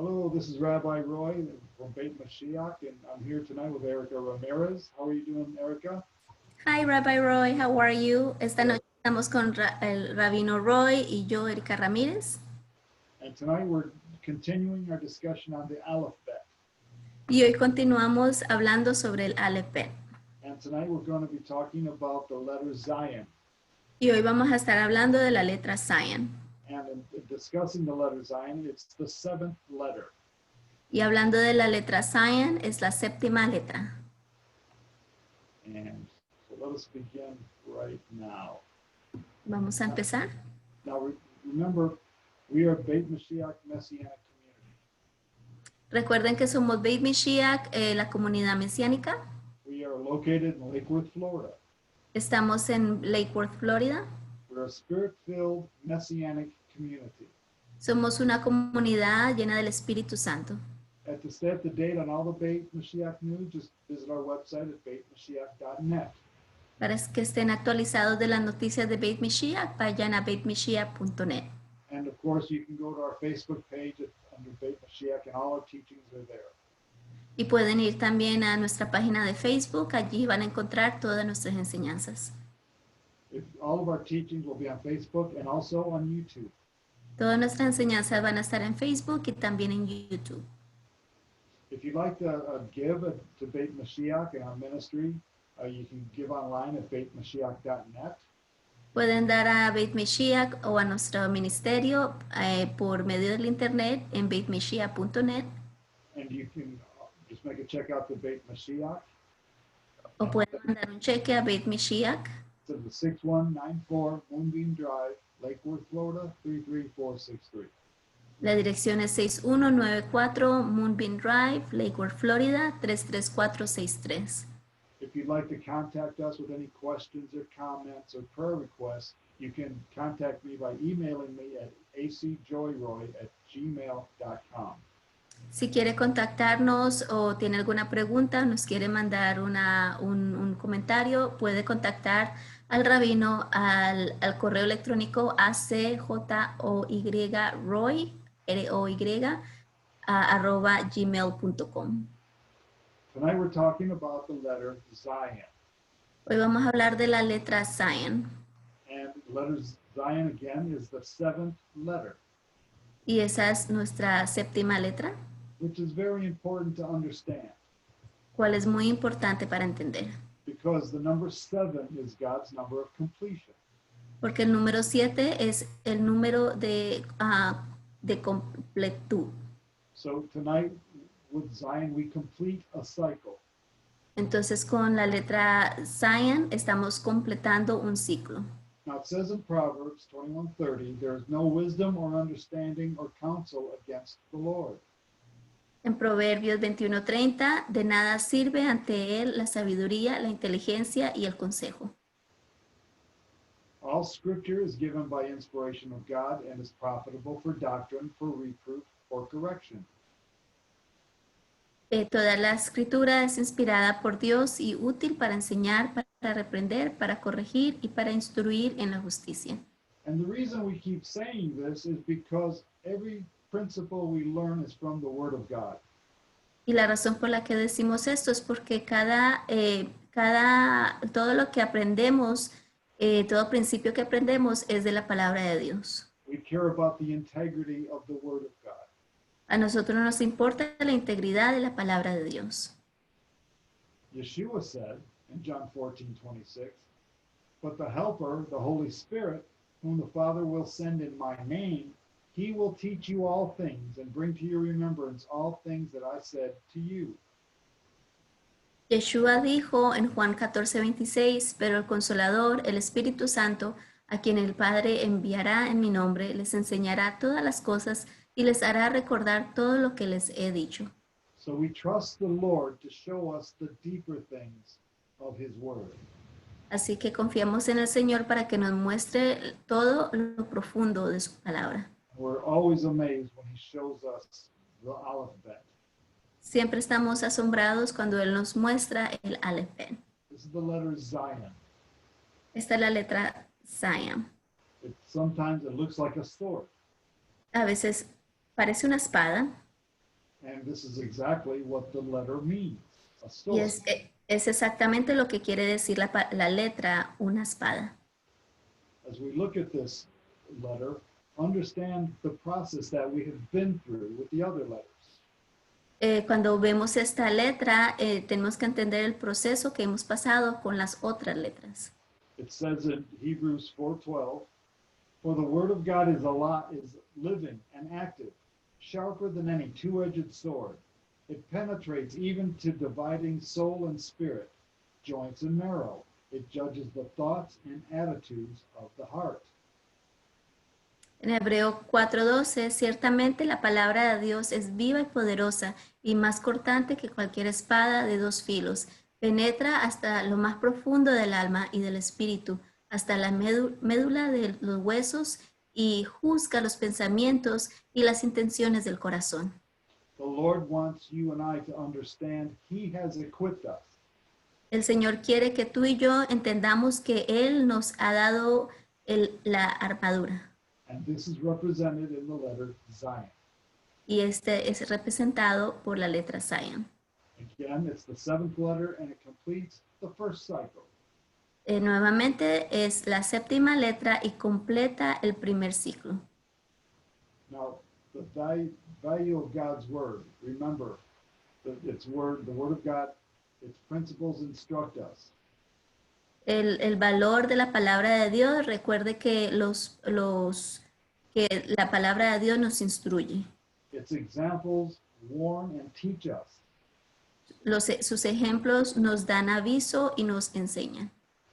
Hello, this is Rabbi Roy from Beit Mashiach, and I'm here tonight with Erica Ramirez. How are you doing, Erica? Hi, Rabbi Roy, how are you? Esta Good. noche estamos con el Rabino Roy y yo, Erika Ramírez. And tonight we're continuing our discussion on the Aleph Bet. Y hoy continuamos hablando sobre el Aleph Bet. And tonight we're going to be talking about the letter Zion. Y hoy vamos a estar hablando de la letra Zion. And in discussing the letter Zion, it's the seventh letter. Y hablando de la letra Zion, es la séptima letra. And so let us begin right now. Vamos a empezar. Now remember, we are Beit Mashiach Messianic Community. Recuerden que somos Beit Mashiach, la comunidad mesiánica. We are located in Lake Worth, Florida. Estamos en Lake Worth, Florida. We're a spirit-filled Messianic community. Somos una comunidad llena del Espíritu Santo. To stay up to date on all the Beit Mashiach news, just visit our website at beitmashiach.net. Para que estén actualizados de las noticias de Beit Mashiach, vayan a beitmashiach.net. And of course, you can go to our Facebook page under Beit Mashiach, and all our teachings are there. Y pueden ir también a nuestra página de Facebook, allí van a encontrar todas nuestras enseñanzas. All of our teachings will be on Facebook and also on YouTube. Todas nuestras enseñanzas van a estar en Facebook y también en YouTube. If you'd like to give to Beit Mashiach and our ministry, you can give online at beitmashiach.net. Pueden dar a Beit Mashiach o a nuestro ministerio por medio del internet en beitmashiach.net. And you can just make a check out to Beit Mashiach. O pueden mandar un cheque a Beit Mashiach. To the 6194 Moonbeam Drive, Lake Worth, Florida, 33463. La dirección es 6194 Moonbeam Drive, Lake Worth, Florida, 33463. If you'd like to contact us with any questions or comments or prayer requests, you can contact me by emailing me at acjoyroy@gmail.com. Si quiere contactarnos o tiene alguna pregunta, nos quiere mandar un comentario, puede contactar al rabino al correo electrónico acjoyroy, @gmail.com. Tonight we're talking about the letter Zion. Hoy vamos a hablar de la letra Zion. And the letter Zion again is the seventh letter. Y esa es nuestra séptima letra, which is very important to understand. cual es muy importante para entender. Because the number 7 is God's number of completion. Porque el número 7 es el número de completud. So tonight with Zion we complete a cycle. Entonces con la letra Zion estamos completando un ciclo. Now it says in Proverbs 21:30, there is no wisdom or understanding or counsel against the Lord. En Proverbios 21:30, de nada sirve ante él la sabiduría, la inteligencia y el consejo. All scripture is given by inspiration of God and is profitable for doctrine, for reproof, for correction. Toda la escritura es inspirada por Dios y útil para enseñar, para reprender, para corregir y para instruir en la justicia. And the reason we keep saying this is because every principle we learn is from the Word of God. Y la razón por la que decimos esto es porque todo lo que aprendemos, todo principio que aprendemos es de la palabra de Dios. We care about the integrity of the Word of God. A nosotros nos importa la integridad de la palabra de Dios. Yeshua said in John 14:26, "But the Helper, the Holy Spirit, whom the Father will send in my name, he will teach you all things and bring to your remembrance all things that I said to you." Yeshua dijo en Juan 14:26, pero el Consolador, el Espíritu Santo, a quien el Padre enviará en mi nombre, les enseñará todas las cosas y les hará recordar todo lo que les he dicho. So we trust the Lord to show us the deeper things of his word. Así que confiamos en el Señor para que nos muestre todo lo profundo de su palabra. We're always amazed when he shows us the alphabet. Siempre estamos asombrados cuando Él nos muestra el Aleph Bet. This is the letter Zion. Esta es la letra Zion. Sometimes it looks like a sword. A veces parece una espada. And this is exactly what the letter means, a Y sword. es exactamente lo que quiere decir la letra, una espada. As we look at this letter, understand the process that we have been through with the other letters. Cuando vemos esta letra, tenemos que entender el proceso que hemos pasado con las otras letras. It says in Hebrews 4:12, "For the word of God is living and active, sharper than any two-edged sword. It penetrates even to dividing soul and spirit, joints and marrow. It judges the thoughts and attitudes of the heart." En Hebreo 4:12, ciertamente la palabra de Dios es viva y poderosa y más cortante que cualquier espada de dos filos. Penetra hasta lo más profundo del alma y del espíritu, hasta la médula de los huesos y juzga los pensamientos y las intenciones del corazón. The Lord wants you and I to understand He has equipped us. El Señor quiere que tú y yo entendamos que Él nos ha dado la armadura. And this is represented in the letter Zion. Y este es representado por la letra Zion. Again, it's the seventh letter and it completes the first cycle. Nuevamente es la séptima letra y completa el primer ciclo. Now, the value of God's word, remember that the word of God, its principles instruct us. El valor de la palabra de Dios, recuerde que que la palabra de Dios nos instruye. Its examples warn and teach us. Sus ejemplos nos dan aviso y nos enseñan.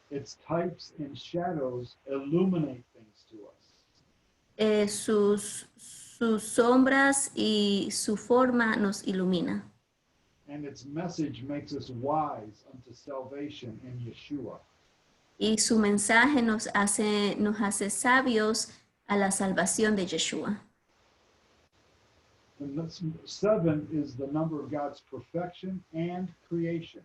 Its types and shadows illuminate things to us. Sus sombras y su forma nos ilumina. And its message makes us wise unto salvation in Yeshua. Y su mensaje nos hace sabios a la salvación de Yeshua. And 7 is the number of God's perfection and creation.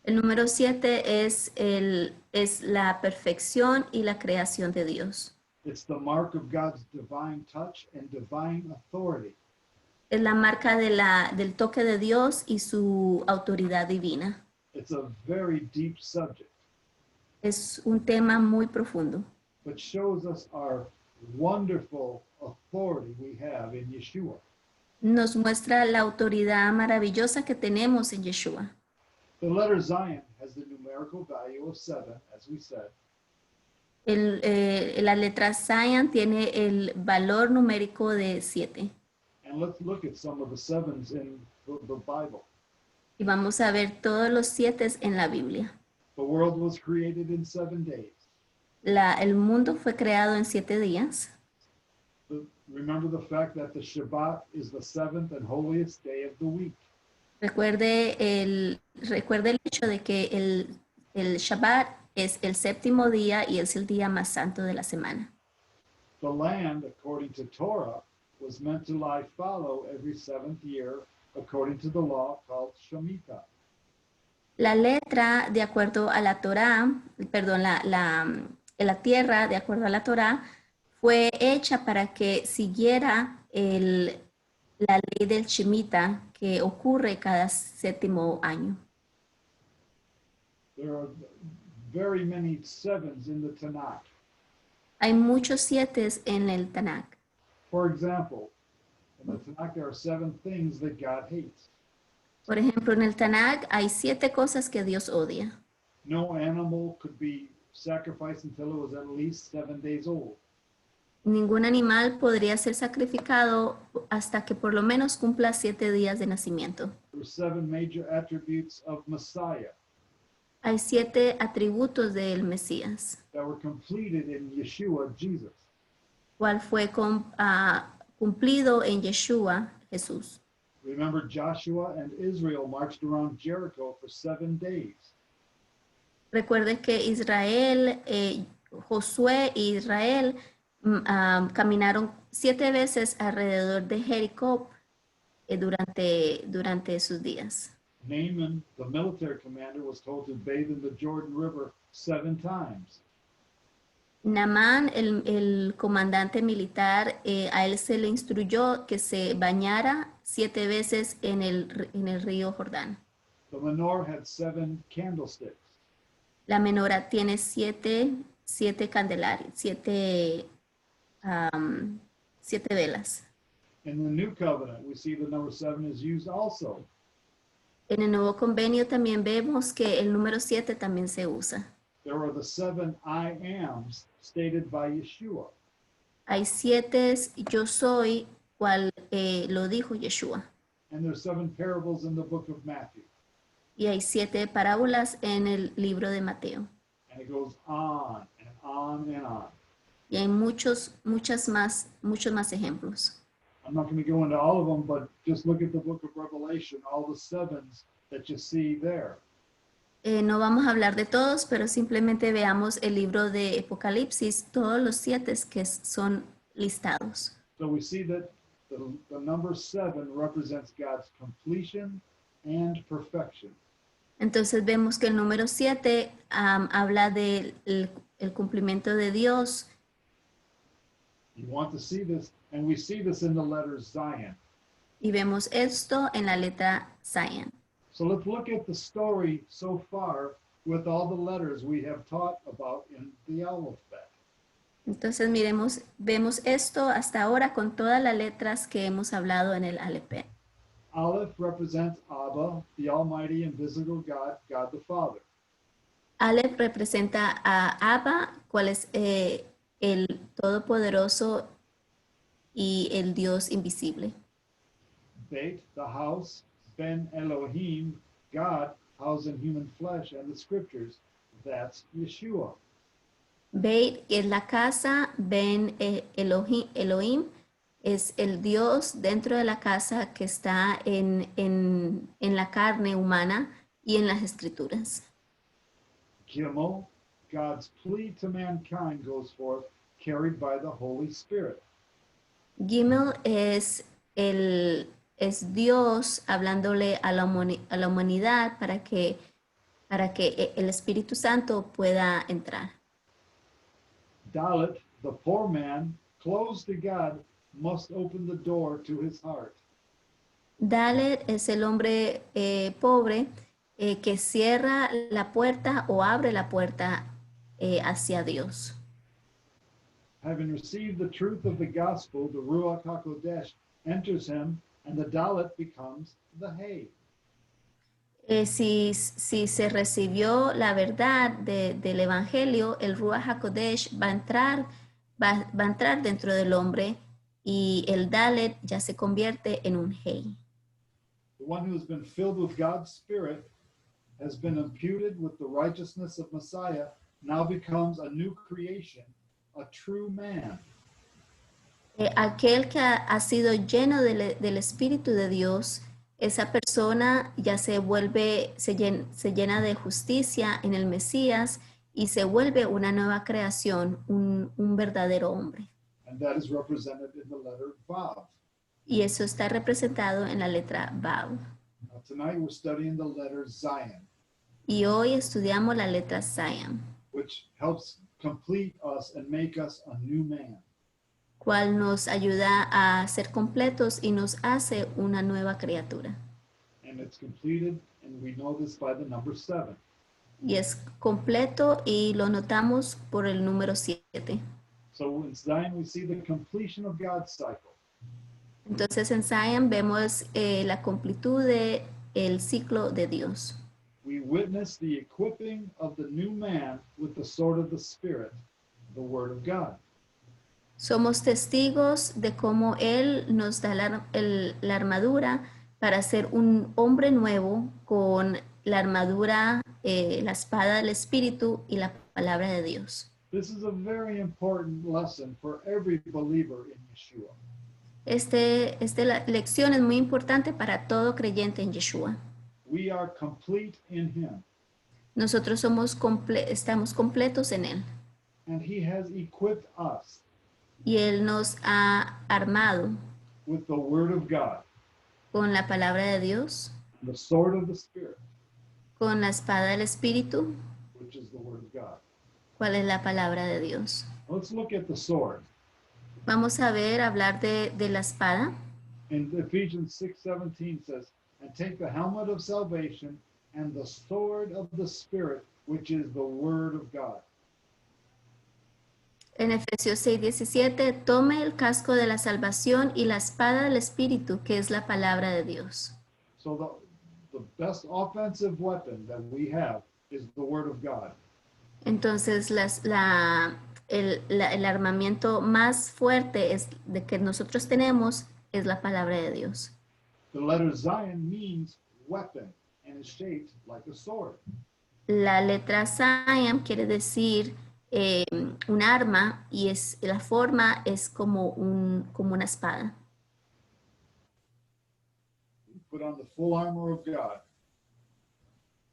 El número 7 es la perfección y la creación de Dios. It's the mark of God's divine touch and divine authority. Es la marca del toque de Dios y su autoridad divina. It's a very deep subject, Es un tema muy profundo, but shows us our wonderful authority we have in Yeshua. nos muestra la autoridad maravillosa que tenemos en Yeshua. The letter Zion has the numerical value of 7, as we said. La letra Zion tiene el valor numérico de 7. And let's look at some of the 7s in the Bible. Y vamos a ver todos los 7 en la Biblia. The world was created in 7 days. El mundo fue creado en 7 días. Remember the fact that the Shabbat is the 7th and holiest day of the week. Recuerde el hecho de que el Shabbat es el séptimo día y es el día más santo de la semana. The land, according to Torah, was meant to lie fallow every 7th year, according to the law called Shemitah. La letra, de acuerdo a la Torá, perdón, la tierra, de acuerdo a la Torá, fue hecha para que siguiera la ley del Shemitah que ocurre cada séptimo año. There are very many 7s in the Tanakh. Hay muchos 7 en el Tanakh. For example, in the Tanakh there are 7 things that God hates. Por ejemplo, en el Tanakh hay 7 cosas que Dios odia. No animal could be sacrificed until it was at least 7 days old. Ningún animal podría ser sacrificado hasta que por lo menos cumpla 7 días de nacimiento. There were 7 major attributes of Messiah Hay 7 atributos del Mesías, that were completed in Yeshua, Jesus. cual fue cumplido en Yeshua, Jesús. Remember, Joshua and Israel marched around Jericho for 7 days. Recuerde que Josué e Israel caminaron 7 veces alrededor de Jericó durante sus días. Naaman, the military commander, was told to bathe in the Jordan River 7 times. Naamán, el comandante militar, a él se le instruyó que se bañara 7 veces en el río Jordán. The menorah had 7 candlesticks. La menorá tiene siete candelarios, 7 velas. In the new covenant, we see the number 7 is used also. En el nuevo convenio también vemos que el número 7 también se usa. There are the 7 I ams stated by Yeshua. Hay 7 yo soy, cual lo dijo Yeshua. And there's 7 parables in the book of Matthew. Y hay 7 parábolas en el libro de Mateo. And it goes on and on and on. Y hay muchos más ejemplos. I'm not going to go into all of them, but just look at the book of Revelation, all the 7s that you see there. No vamos a hablar de todos, pero simplemente veamos el libro de Apocalipsis, todos los 7 que son listados. So we see that the number 7 represents God's completion and perfection. Entonces vemos que el número 7 habla del el cumplimiento de Dios. You want to see this, and we see this in the letter Zion. Y vemos esto en la letra Zion. So let's look at the story so far with all the letters we have taught about in the alphabet. Entonces vemos esto hasta ahora con todas las letras que hemos hablado en el Aleph. Aleph represents Abba, the Almighty, invisible God, God the Father. Aleph representa a Abba, cual es el Todopoderoso y el Dios invisible. Beit, the house, Ben Elohim, God, housed in human flesh, and the scriptures, that's Yeshua. Beit es la casa, Ben Elohim es el Dios dentro de la casa que está en la carne humana y en las escrituras. Gimel, God's plea to mankind goes forth, carried by the Holy Spirit. Gimel es Dios hablándole a la humanidad para que el Espíritu Santo pueda entrar. Dalet, the poor man, closed to God, must open the door to his heart. Dalet es el hombre pobre que cierra la puerta o abre la puerta hacia Dios. Having received the truth of the gospel, the Ruach HaKodesh enters him, and the Dalet becomes the Hay. Si se recibió la verdad del Evangelio, el Ruach HaKodesh va a entrar dentro del hombre y el Dalet ya se convierte en un Hey. The one who has been filled with God's Spirit has been imputed with the righteousness of Messiah, now becomes a new creation, a true man. Aquel que ha sido lleno del Espíritu de Dios, esa persona ya se llena de justicia en el Mesías y se vuelve una nueva creación, un verdadero hombre. And that is represented in the letter Vav. Y eso está representado en la letra Vav. Now tonight we're studying the letter Zion, Y hoy estudiamos la letra Zion, which helps complete us and make us a new man. cual nos ayuda a ser completos y nos hace una nueva criatura. And it's completed, and we know this by the number 7. Y es completo y lo notamos por el número 7. So in Zion we see the completion of God's cycle. Entonces en Zion vemos la completud del ciclo de Dios. We witness the equipping of the new man with the sword of the Spirit, the Word of God. Somos testigos de cómo Él nos da la armadura para ser un hombre nuevo con la armadura, la espada del Espíritu y la palabra de Dios. This is a very important lesson for every believer in Yeshua. Esta lección es muy importante para todo creyente en Yeshua. We are complete in Him, Nosotros estamos completos en Él and He has equipped us y Él nos ha armado with the Word of God, con la palabra de Dios, the sword of the Spirit, con la espada del Espíritu, which is the Word of God. cuál es la palabra de Dios. Let's look at the sword. Vamos a ver, hablar de la espada. In Ephesians 6:17 says, and take the helmet of salvation and the sword of the Spirit, which is the word of God. En Efesios 6:17, tome el casco de la salvación y la espada del Espíritu, que es la palabra de Dios. So the best offensive weapon that we have is the word of God. Entonces, el armamento más fuerte de que nosotros tenemos es la palabra de Dios. The letter Zion means weapon and is shaped like a sword. La letra Zion quiere decir un arma y la forma es como una espada. We put on the full armor of God,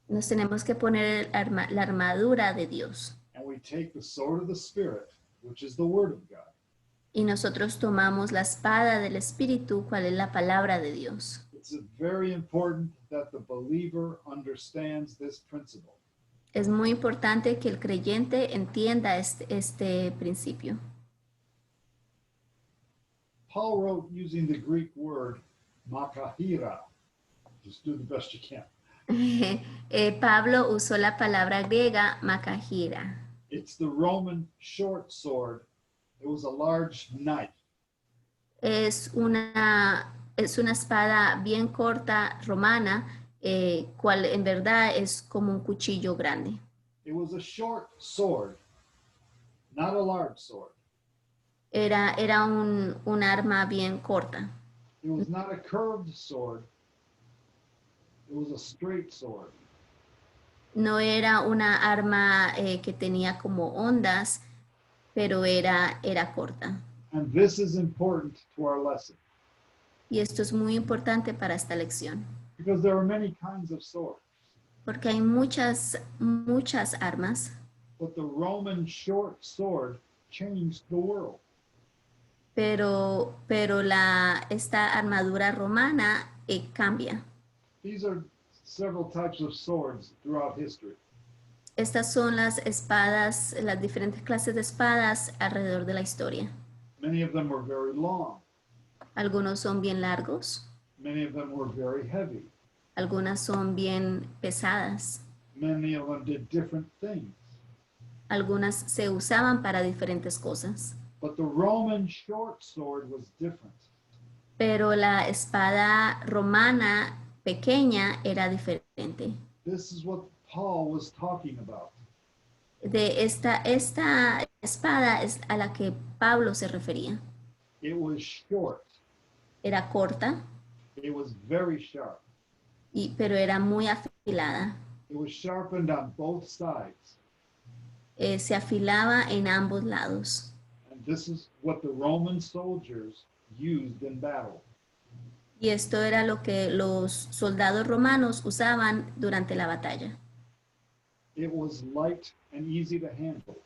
Nos tenemos que poner la armadura de Dios. and we take the sword of the Spirit, which is the word of God. Y nosotros tomamos la espada del Espíritu, cual es la palabra de Dios. It's very important that the believer understands this principle. Es muy importante que el creyente entienda este principio. Paul wrote using the Greek word makahira. Just do the best you can. Pablo usó la palabra griega makahira. It's the Roman short sword. It was a large knife. Es una espada bien corta romana, cual en verdad es como un cuchillo grande. It was a short sword, not a large sword. Era un arma bien corta. It was not a curved sword. It was a straight sword. No era una arma que tenía como ondas, pero era corta. And this is important to our lesson Y esto es muy importante para esta lección, because there are many kinds of swords. porque hay muchas armas, But the Roman short sword changed the world. pero esta armadura romana cambia. These are several types of swords throughout history. Estas son las espadas, las diferentes clases de espadas alrededor de la historia. Many of them were very long. Algunos son bien largos, Many of them were very heavy. algunas son bien pesadas, Many of them did different things. algunas se usaban para diferentes cosas. But the Roman short sword was different. Pero la espada romana pequeña era diferente. This is what Paul was talking about. De esta espada es a la que Pablo se refería. It was short. Era corta, It was very sharp. pero era muy afilada. It was sharpened on both sides. Se afilaba en ambos lados. And this is what the Roman soldiers used in battle. Y esto era lo que los soldados romanos usaban durante la batalla. It was light and easy to handle.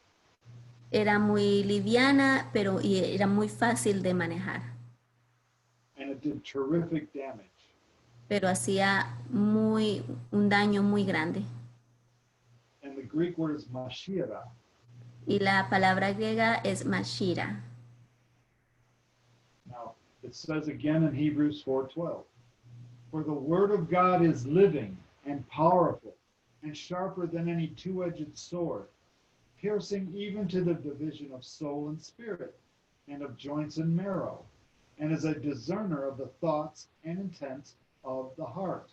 Era muy liviana, pero era muy fácil de manejar. And it did terrific damage. Pero hacía un daño muy grande. And the Greek word is mashira. Y la palabra griega es mashira. Now, it says again in Hebrews 4:12, for the word of God is living and powerful and sharper than any two-edged sword, piercing even to the division of soul and spirit and of joints and marrow, and is a discerner of the thoughts and intents of the heart.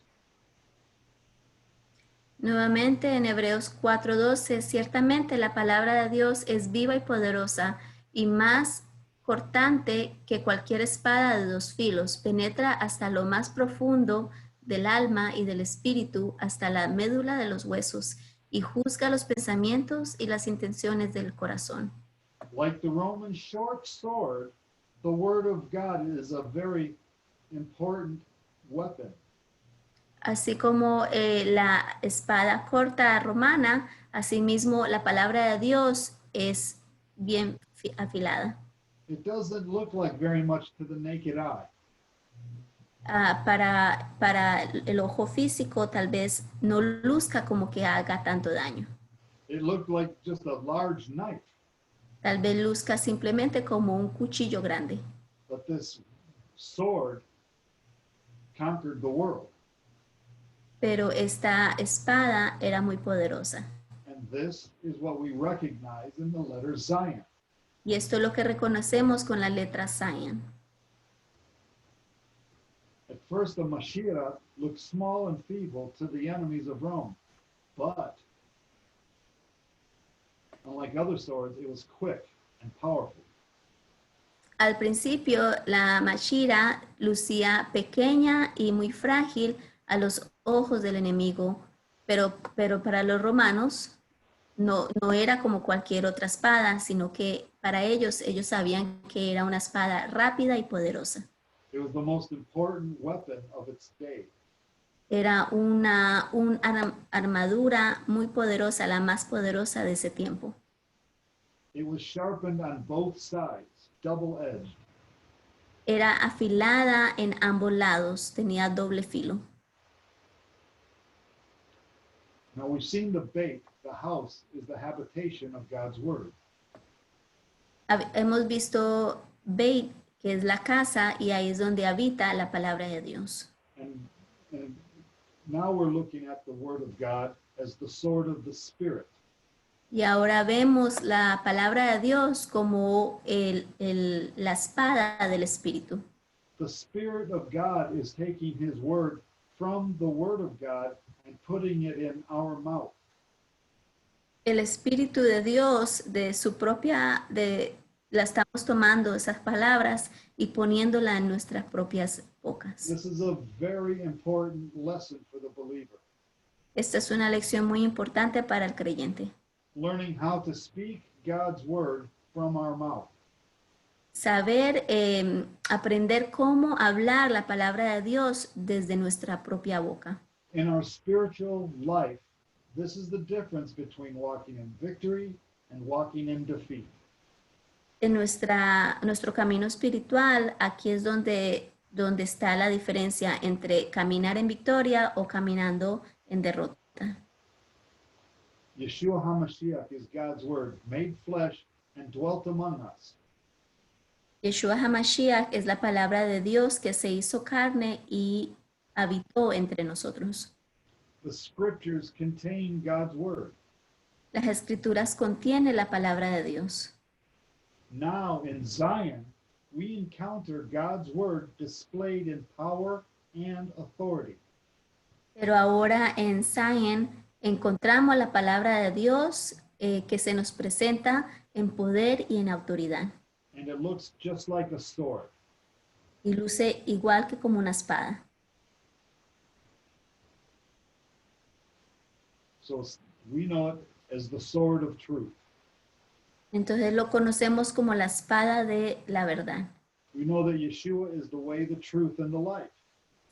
Nuevamente en Hebreos 4:12, ciertamente la palabra de Dios es viva y poderosa y más cortante que cualquier espada de dos filos, penetra hasta lo más profundo del alma y del espíritu, hasta la médula de los huesos, y juzga los pensamientos y las intenciones del corazón. Like the Roman short sword, the word of God is a very important weapon. Así como la espada corta romana, asimismo la palabra de Dios es bien afilada. It doesn't look like very much to the naked eye. Para el ojo físico tal vez no luzca como que haga tanto daño. It looked like just a large knife. Tal vez luzca simplemente como un cuchillo grande, But this sword conquered the world. pero esta espada era muy poderosa. And this is what we recognize in the letter Zion. Y esto es lo que reconocemos con la letra Zion. At first, the Mashiach looked small and feeble to the enemies of Rome, but unlike other swords, it was quick and powerful. Al principio, la Mashira lucía pequeña y muy frágil a los ojos del enemigo, pero para los romanos no era como cualquier otra espada, sino que para ellos sabían que era una espada rápida y poderosa. It was the most important weapon of its day. Era una armadura muy poderosa, la más poderosa de ese tiempo. It was sharpened on both sides, double-edged. Era afilada en ambos lados, tenía doble filo. Now we've seen the bait, the house is the habitation of God's word. Hemos visto Beit, que es la casa, y ahí es donde habita la palabra de Dios. And now we're looking at the word of God as the sword of the Spirit. Y ahora vemos la palabra de Dios como la espada del Espíritu. The Spirit of God is taking his word from the word of God and putting it in our mouth. El Espíritu de Dios, la estamos tomando esas palabras y poniéndola en nuestras propias bocas. This is a very important lesson for the believer. Esta es una lección muy importante para el creyente. Learning how to speak God's word from our mouth. Saber, aprender cómo hablar la palabra de Dios desde nuestra propia boca. In our spiritual life, this is the difference between walking in victory and walking in defeat. En nuestro camino espiritual, aquí es donde está la diferencia entre caminar en victoria o caminando en derrota. Yeshua HaMashiach is God's word made flesh and dwelt among us. Yeshua HaMashiach es la palabra de Dios que se hizo carne y habitó entre nosotros. The scriptures contain God's word. Las escrituras contienen la palabra de Dios. Now in Zion, we encounter God's word displayed in power and authority. Pero ahora en Zion encontramos la palabra de Dios que se nos presenta en poder y en autoridad. And it looks just like a sword. Y luce igual que como una espada. So we know it as the sword of truth. Entonces lo conocemos como la espada de la verdad. We know that Yeshua is the way, the truth, and the life.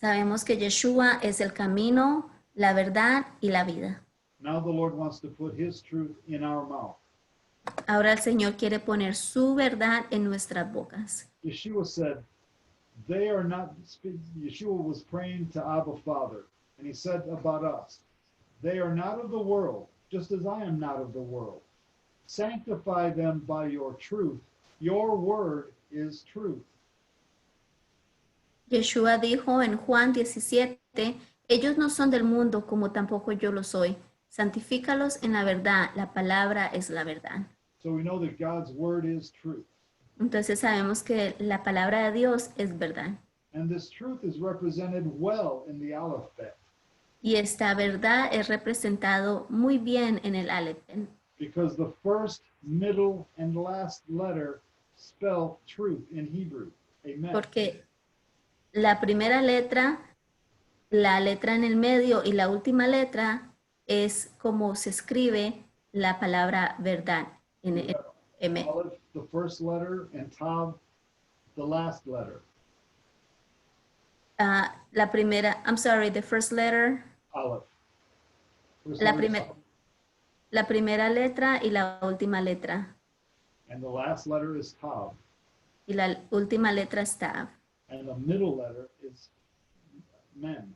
Sabemos que Yeshua es el camino, la verdad y la vida. Now the Lord wants to put his truth in our mouth. Ahora el Señor quiere poner su verdad en nuestras bocas. Yeshua said, they are not, Yeshua was praying to Abba Father, and he said about us, they are not of the world, just as I am not of the world. Sanctify them by your truth. Your word is truth. Yeshua dijo en Juan 17, ellos no son del mundo como tampoco yo lo soy. Santifícalos en la verdad, la palabra es la verdad. So we know that God's word is truth. Entonces sabemos que la palabra de Dios es verdad. And this truth is represented well in the Aleph-Bet, Y esta verdad es representado muy bien en el Aleph, because the first, middle, and last letter spell truth in Hebrew. Amen. porque la primera letra, la letra en el medio y la última letra es como se escribe la palabra verdad en el M. Aleph, the first letter, and Tav, the last letter. La primera, I'm sorry, the first letter, Aleph. First la, letter is primer- Aleph, la primera letra y la última letra. and the last letter is Tav, Y la última letra es Tav. and the middle letter is Mem.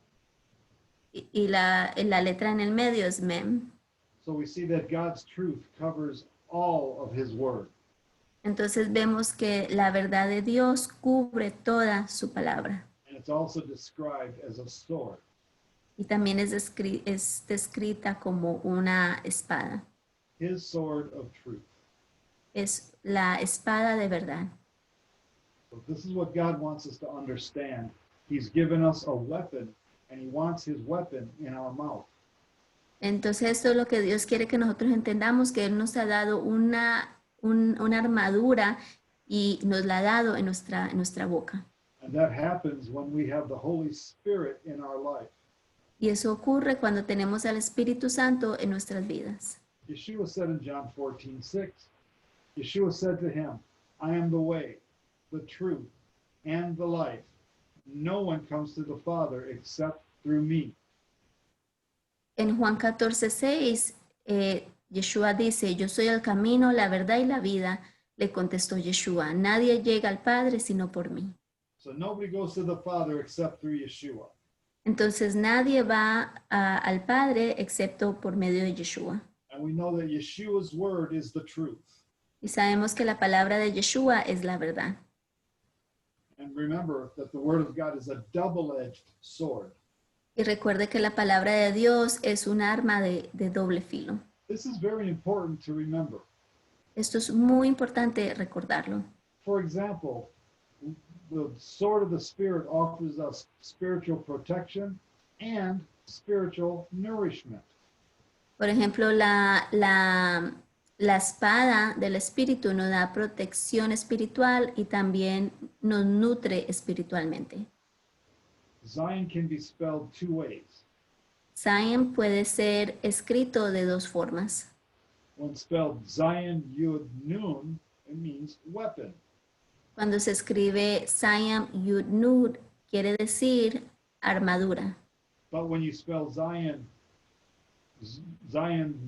Y la letra en el medio es Mem. So we see that God's truth covers all of his word. Entonces vemos que la verdad de Dios cubre toda su palabra. And it's also described as a sword. Y también es descrita como una espada. His sword of truth. Es la espada de verdad. So this is what God wants us to understand. He's given us a weapon, and he wants his weapon in our mouth. Entonces esto es lo que Dios quiere que nosotros entendamos, que Él nos ha dado una armadura y nos la ha dado en nuestra boca. And that happens when we have the Holy Spirit in our life. Y eso ocurre cuando tenemos al Espíritu Santo en nuestras vidas. Yeshua said in John 14:6, Yeshua said to him, I am the way, the truth, and the life. No one comes to the Father except through me. En Juan 14:6, Yeshua dice, yo soy el camino, la verdad y la vida. Le contestó Yeshua, nadie llega al Padre sino por mí. So nobody goes to the Father except through Yeshua. Entonces nadie va al Padre excepto por medio de Yeshua. And we know that Yeshua's word is the truth. Y sabemos que la palabra de Yeshua es la verdad. And remember that the word of God is a double-edged sword. Y recuerde que la palabra de Dios es un arma de doble filo. This is very important to remember. Esto es muy importante recordarlo. For example, the sword of the Spirit offers us spiritual protection and spiritual nourishment. Por ejemplo, la espada del Espíritu nos da protección espiritual y también nos nutre espiritualmente. Zion can be spelled two ways. Zion puede ser escrito de dos formas. When spelled Zion Yud Nun, it means weapon. Cuando se escribe Zion Yud Nud, quiere decir armadura. But when you spell Zion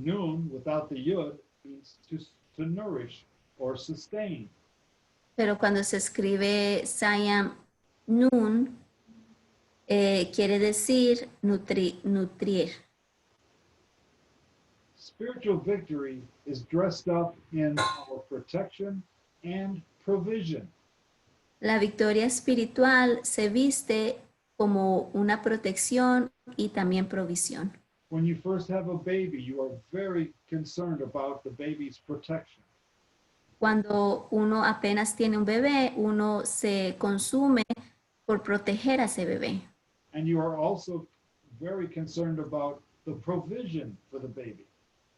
Nun without the Yud, it means to nourish or sustain. Pero cuando se escribe Zion Nun, quiere decir nutrir. Spiritual victory is dressed up in our protection and provision. La victoria espiritual se viste como una protección y también provisión. When you first have a baby, you are very concerned about the baby's protection. Cuando uno apenas tiene un bebé, uno se consume por proteger a ese bebé. And you are also very concerned about the provision for the baby.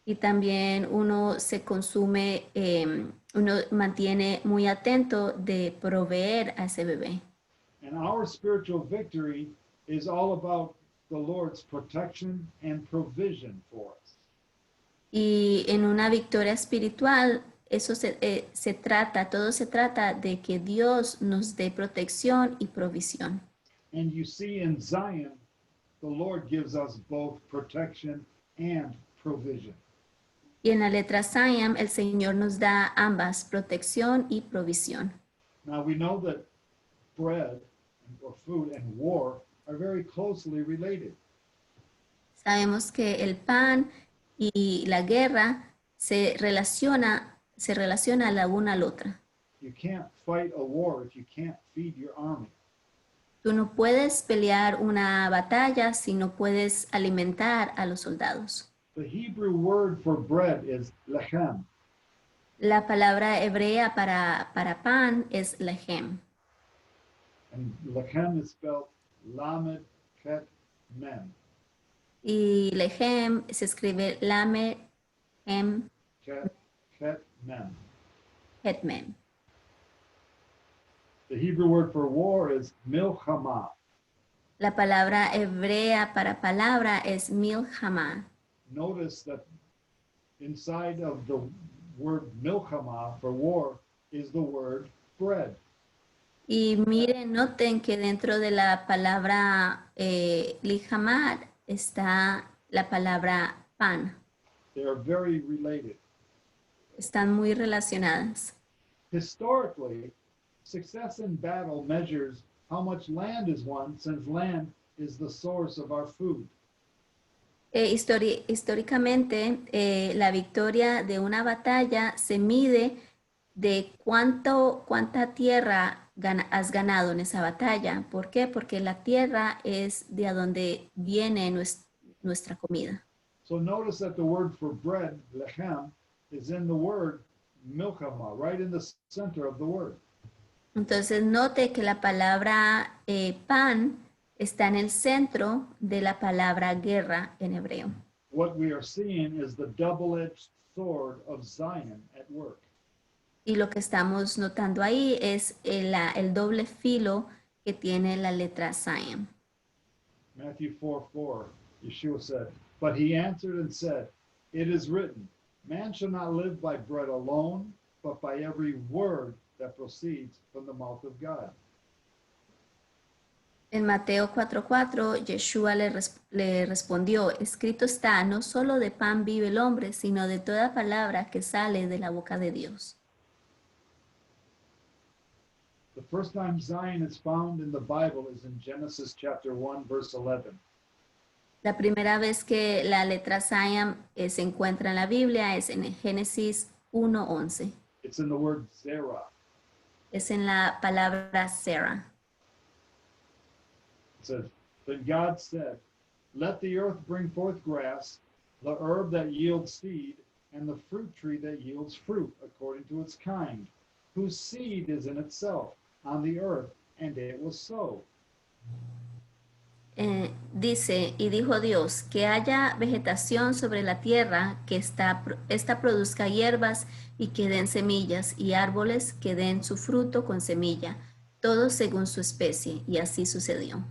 Y también uno se consume, uno mantiene muy atento de proveer a ese bebé. And our spiritual victory is all about the Lord's protection and provision for us. Y en una victoria espiritual, eso todo se trata de que Dios nos dé protección y provisión. And you see in Zion, the Lord gives us both protection and provision. Y en la letra Zion, el Señor nos da ambas, protección y provisión. Now we know that bread or food and war are very closely related. Sabemos que el pan y la guerra se relaciona la una a la otra. You can't fight a war if you can't feed your army. Tú no puedes pelear una batalla si no puedes alimentar a los soldados. The Hebrew word for bread is lechem. La palabra hebrea para pan es lechem. And lechem is spelled lamed ket mem. Y lechem se escribe lamed hem Ket mem. het mem. The Hebrew word for war is milchama. La palabra hebrea para palabra es milchama. Notice that inside of the word milchama for war is the word bread. Y miren, noten que dentro de la palabra lijamad está la palabra pan. They are very related. Están muy relacionadas. Historically, success in battle measures how much land is won, since land is the source of our food. Históricamente, la victoria de una batalla se mide de cuánta tierra has ganado en esa batalla. ¿Por qué? Porque la tierra es de a donde viene nuestra comida. So notice that the word for bread, lechem, is in the word milchama, right in the center of the word. Entonces note que la palabra pan está en el centro de la palabra guerra en hebreo. What we are seeing is the double-edged sword of Zion at work. Y lo que estamos notando ahí es el doble filo que tiene la letra Zion. Matthew 4:4, Yeshua said, "But he answered and said, it is written, man shall not live by bread alone, but by every word that proceeds from the mouth of God." En Mateo 4:4, Yeshua le respondió, escrito está, no solo de pan vive el hombre, sino de toda palabra que sale de la boca de Dios. The first time Zion is found in the Bible is in Genesis chapter 1, verse 11. La primera vez que la letra Zion se encuentra en la Biblia es en Génesis 1:11. It's in the word zerah. Es en la palabra Sarah. It says, "Then God said, let the earth bring forth grass, the herb that yields seed, and the fruit tree that yields fruit according to its kind, whose seed is in itself on the earth." And it was so. Dice, y dijo Dios, que haya vegetación sobre la tierra, que esta produzca hierbas y que den semillas, y árboles que den su fruto con semilla, todos según su especie, y así sucedió.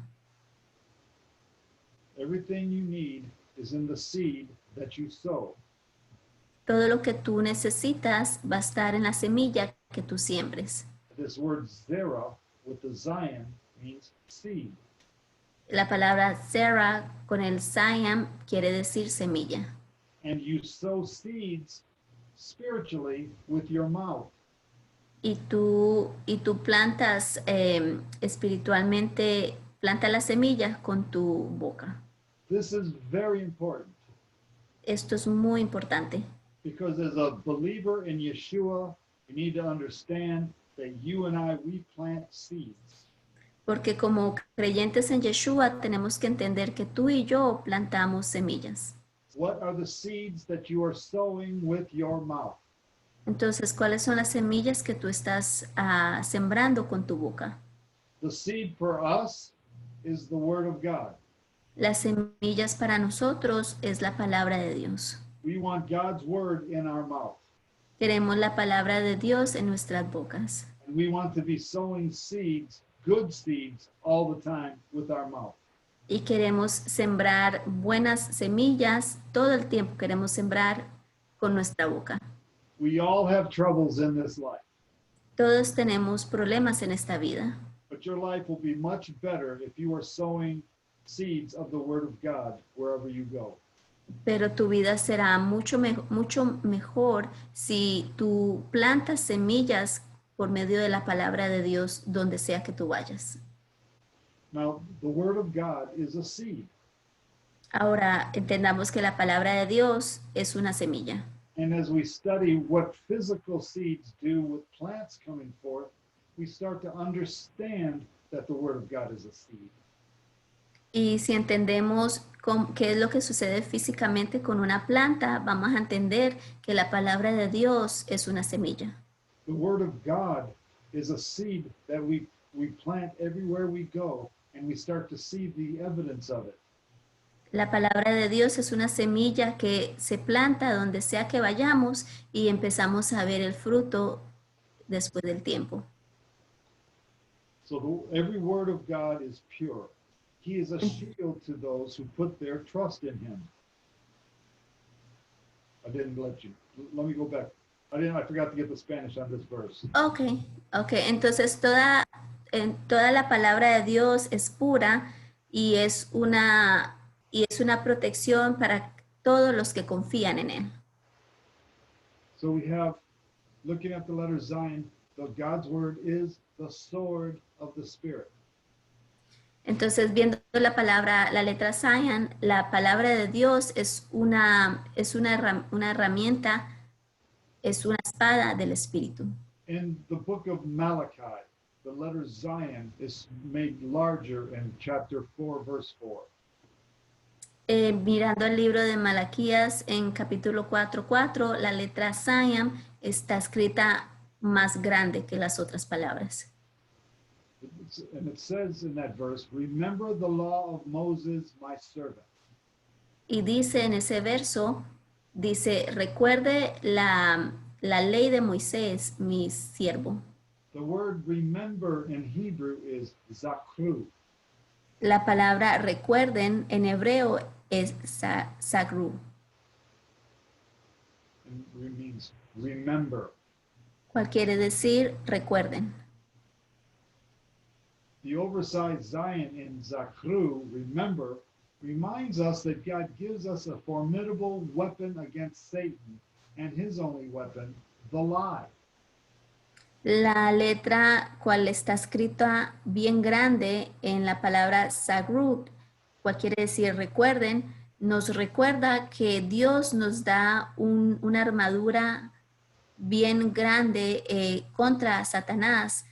Everything you need is in the seed that you sow. Todo lo que tú necesitas va a estar en la semilla que tú siembres. This word zerah with the Zion means seed. La palabra Sarah con el Zion quiere decir semilla. And you sow seeds spiritually with your mouth. Y tú plantas espiritualmente, planta las semillas con tu boca. This is very important Esto es muy importante. because as a believer in Yeshua, you need to understand that you and I, we plant seeds. Porque como creyentes en Yeshua tenemos que entender que tú y yo plantamos semillas. What are the seeds that you are sowing with your mouth? Entonces, ¿cuáles son las semillas que tú estás sembrando con tu boca? The seed for us is the Word of God. Las semillas para nosotros es la palabra de Dios. We want God's Word in our mouth. Queremos la palabra de Dios en nuestras bocas. And we want to be sowing seeds, good seeds, all the time with our mouth. Y queremos sembrar buenas semillas, todo el tiempo queremos sembrar con nuestra boca. We all have troubles in this life, Todos tenemos problemas en esta vida, but your life will be much better if you are sowing seeds of the Word of God wherever you go. pero tu vida será mucho mejor si tú plantas semillas por medio de la palabra de Dios donde sea que tú vayas. Now, the Word of God is a seed. Ahora entendamos que la palabra de Dios es una semilla. And as we study what physical seeds do with plants coming forth, we start to understand that the Word of God is a seed. Y si entendemos qué es lo que sucede físicamente con una planta, vamos a entender que la palabra de Dios es una semilla. The Word of God is a seed that we plant everywhere we go, and we start to see the evidence of it. La palabra de Dios es una semilla que se planta donde sea que vayamos y empezamos a ver el fruto después del tiempo. So every word of God is pure. He is a shield to those who put their trust in him. I didn't let you. Let me go back. I forgot to get the Spanish on this verse. Okay. Entonces toda la palabra de Dios es pura y es una protección para todos los que confían en él. So we have, looking at the letter Zion, God's word is the sword of the Spirit. Entonces, viendo la letra Zion, la palabra de Dios es una herramienta, es una espada del Espíritu. In the book of Malachi, the letter Zion is made larger in chapter 4, verse 4. Mirando el libro de Malaquías en capítulo 4:4, la letra Zion está escrita más grande que las otras palabras. And it says in that verse, remember the law of Moses, my servant. Y dice en ese verso, dice, recuerde la ley de Moisés, mi siervo. The word remember in Hebrew is zakru. La palabra recuerden en hebreo es sagru, And it means remember. cual quiere decir recuerden. The oversized Zion in zakru, remember, reminds us that God gives us a formidable weapon against Satan and his only weapon, the lie. La letra cual está escrita bien grande en la palabra sagru, cual quiere decir recuerden, nos recuerda que Dios nos da una armadura bien grande contra Satanás,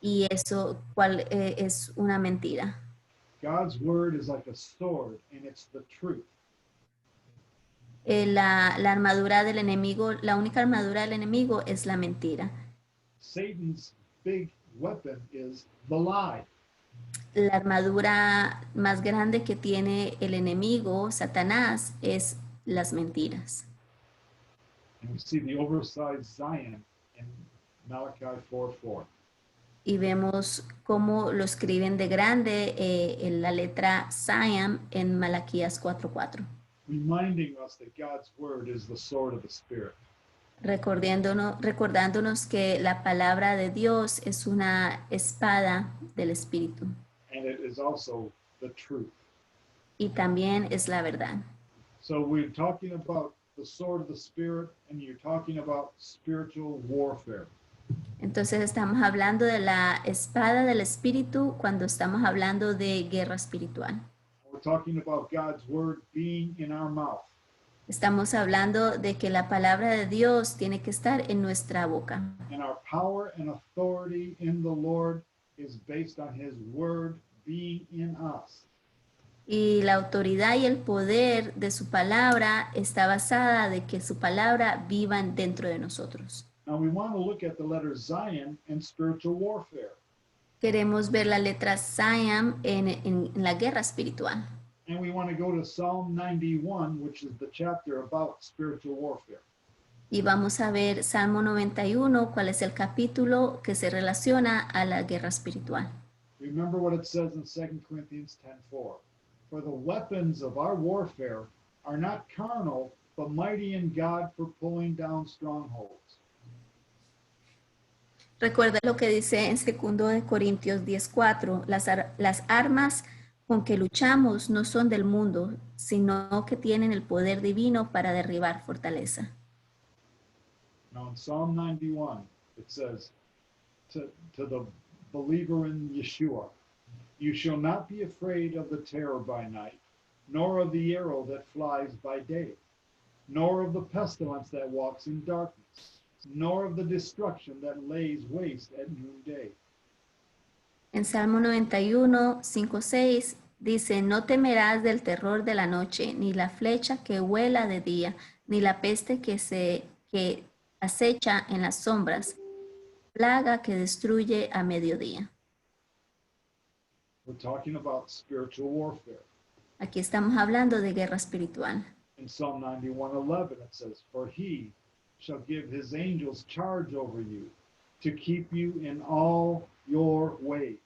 y eso cual es una mentira. God's word is like a sword, and it's the truth. La armadura del enemigo, la única armadura del enemigo es la mentira. Satan's big weapon is the lie. La armadura más grande que tiene el enemigo, Satanás, es las mentiras. And we see the oversized Zion in Malachi 4:4. Y vemos cómo lo escriben de grande en la letra Zion en Malaquías 4:4. Reminding us that God's word is the sword of the Spirit. Recordándonos que la palabra de Dios es una espada del Espíritu And it is also the truth. y también es la verdad. So we're talking about the sword of the Spirit, and you're talking about spiritual warfare. Entonces estamos hablando de la espada del Espíritu cuando estamos hablando de guerra espiritual. We're talking about God's word being in our mouth. Estamos hablando de que la palabra de Dios tiene que estar en nuestra boca. And our power and authority in the Lord is based on his word being in us. Y la autoridad y el poder de su palabra está basada de que su palabra vivan dentro de nosotros. Now we want to look at the letter Zion in spiritual warfare. Queremos ver la letra Zion en la guerra espiritual. And we want to go to Psalm 91, which is the chapter about spiritual warfare. Y vamos a ver Salmo 91, cuál es el capítulo que se relaciona a la guerra espiritual. Remember what it says in 2 Corinthians 10:4. For the weapons of our warfare are not carnal, but mighty in God for pulling down strongholds. Recuerda lo que dice en 2 de Corintios 10:4, las armas con que luchamos no son del mundo, sino que tienen el poder divino para derribar fortaleza. Now in Psalm 91, it says to the believer in Yeshua, you shall not be afraid of the terror by night, nor of the arrow that flies by day, nor of the pestilence that walks in darkness, nor of the destruction that lays waste at noonday. En Salmo 91, 5, 6 dice, no temerás del terror de la noche, ni la flecha que vuela de día, ni la peste que acecha en las sombras, plaga que destruye a mediodía. We're talking about spiritual warfare. Aquí estamos hablando de guerra espiritual. In Psalm 91:11, it says, for he shall give his angels charge over you to keep you in all your ways.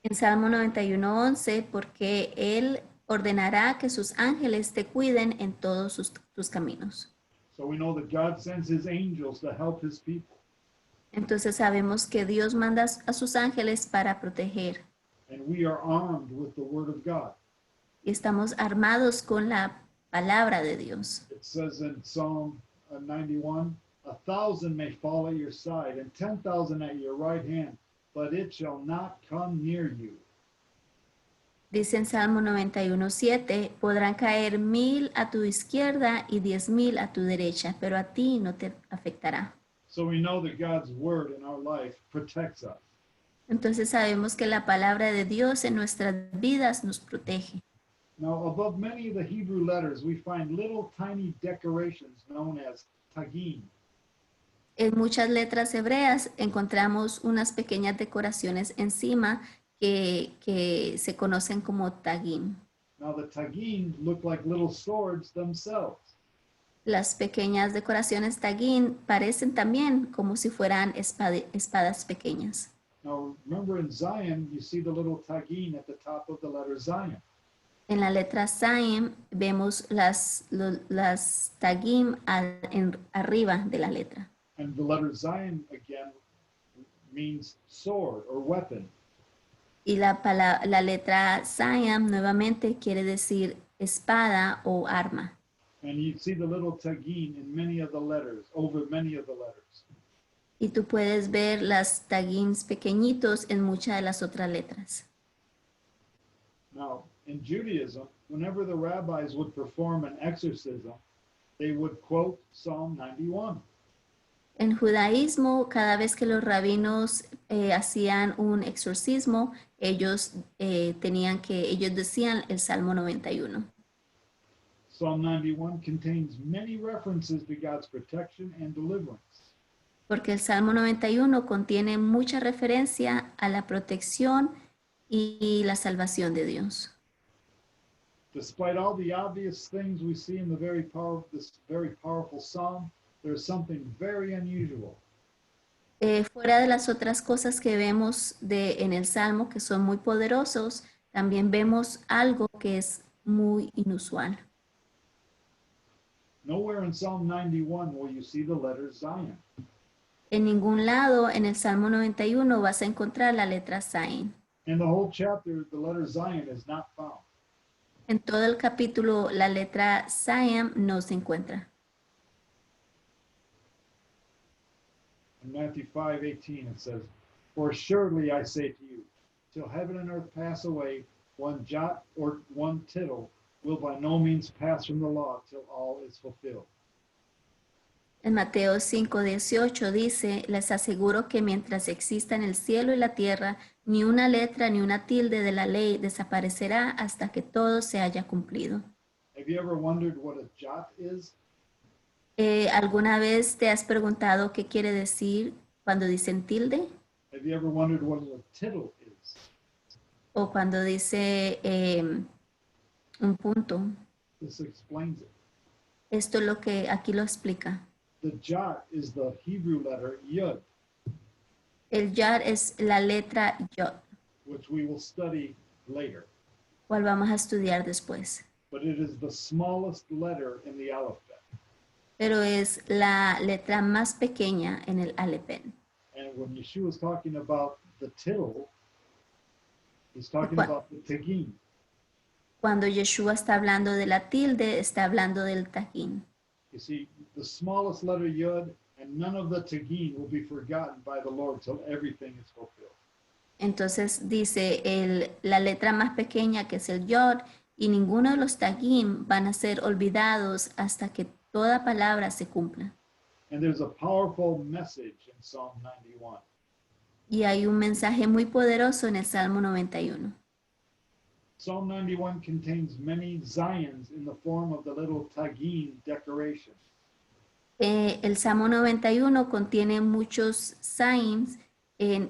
En Salmo 91:11, porque Él ordenará que sus ángeles te cuiden en todos tus caminos. So we know that God sends his angels to help his people. Entonces sabemos que Dios manda a sus ángeles para proteger. And we are armed with the word of God. Y estamos armados con la palabra de Dios. It says in Psalm 91, 1,000 may fall at your side and 10,000 at your right hand, but it shall not come near you. Dice en Salmo 91:7, podrán caer 1000 a tu izquierda y 10,000 a tu derecha, pero a ti no te afectará. So we know that God's word in our life protects us. Entonces sabemos que la palabra de Dios en nuestras vidas nos protege. Now, above many of the Hebrew letters, we find little tiny decorations known as tagim. En muchas letras hebreas encontramos unas pequeñas decoraciones encima que se conocen como tagim. Now, the tagim look like little swords themselves. Las pequeñas decoraciones tagim parecen también como si fueran espadas pequeñas. Now, remember in Zion, you see the little tagim at the top of the letter Zion. En la letra Zaim vemos las tagim arriba de la letra. And the letter Zion, again, means sword or weapon. Y la letra Zaim nuevamente quiere decir espada o arma. And you see the little tagim in many of the letters, over many of the letters. Y tú puedes ver las tagims pequeñitos en muchas de las otras letras. Now, in Judaism, whenever the rabbis would perform an exorcism, they would quote Psalm 91. En judaísmo, cada vez que los rabinos hacían un exorcismo, ellos decían el Salmo 91. Psalm 91 contains many references to God's protection and deliverance. Porque el Salmo 91 contiene mucha referencia a la protección y la salvación de Dios. Despite all the obvious things we see in this very powerful psalm, there's something very unusual. Fuera de las otras cosas que vemos en el Salmo que son muy poderosos, también vemos algo que es muy inusual. Nowhere in Psalm 91 will you see the letter Zion. En ningún lado en el Salmo 91 vas a encontrar la letra Zain. In the whole chapter, the letter Zion is not found. En todo el capítulo, la letra Zain no se encuentra. In Matthew 5:18 it says, "For surely I say to you, till heaven and earth pass away, one jot or one tittle will by no means pass from the law till all is fulfilled." En Mateo 5:18 dice, les aseguro que mientras existan el cielo y la tierra, ni una letra ni una tilde de la ley desaparecerá hasta que todo se haya cumplido. Have you ever wondered what a jot is? ¿Alguna vez te has preguntado qué quiere decir cuando dicen tilde? Have you ever wondered what a tittle is? O cuando dice un punto. This explains it. Esto es lo que aquí lo explica. The jot is the Hebrew letter yud, El yod es la letra yod, which we will study later. cual vamos a estudiar después. But it is the smallest letter in the alphabet. Pero es la letra más pequeña en el Alepén. And when Yeshua is talking about the tittle, he's talking What? about the tagim. Cuando Yeshua está hablando de la tilde, está hablando del taquín. You see, the smallest letter yud and none of the tagim will be forgotten by the Lord till everything is fulfilled. Entonces dice la letra más pequeña que es el yod y ninguno de los taquín van a ser olvidados hasta que toda palabra se cumpla. And there's a powerful message in Psalm 91. Y hay un mensaje muy poderoso en el Salmo 91. Psalm 91 contains many Zions in the form of the little tagim decoration. El Salmo 91 contiene muchos signs,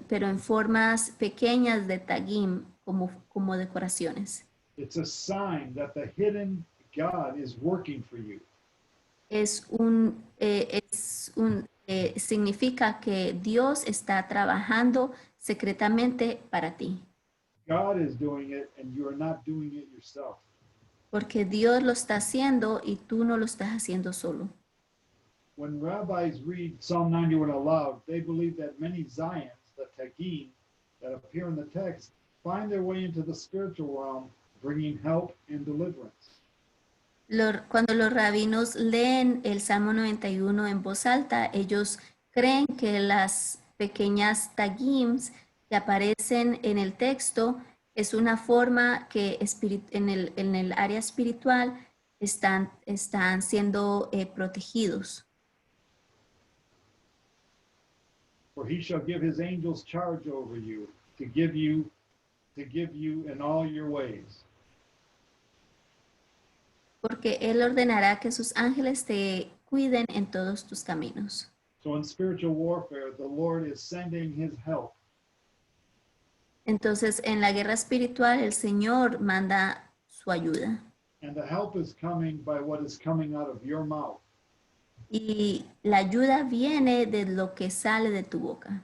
pero en formas pequeñas de tagim, como decoraciones. It's a sign that the hidden God is working for you. Significa que Dios está trabajando secretamente para ti. God is doing it and you are not doing it yourself. Porque Dios lo está haciendo y tú no lo estás haciendo solo. When rabbis read Psalm 91 aloud, they believe that many Zions, the tagim, that appear in the text, find their way into the spiritual realm, bringing help and deliverance. Cuando los rabinos leen el Salmo 91 en voz alta, ellos creen que las pequeñas tagims que aparecen en el texto Es una forma que en el área espiritual están siendo protegidos. For he shall give his angels charge over you to give you in all your ways. Porque Él ordenará que sus ángeles te cuiden en todos tus caminos. So in spiritual warfare, the Lord is sending his help. Entonces, en la guerra espiritual, el Señor manda su ayuda. And the help is coming by what is coming out of your mouth. Y la ayuda viene de lo que sale de tu boca.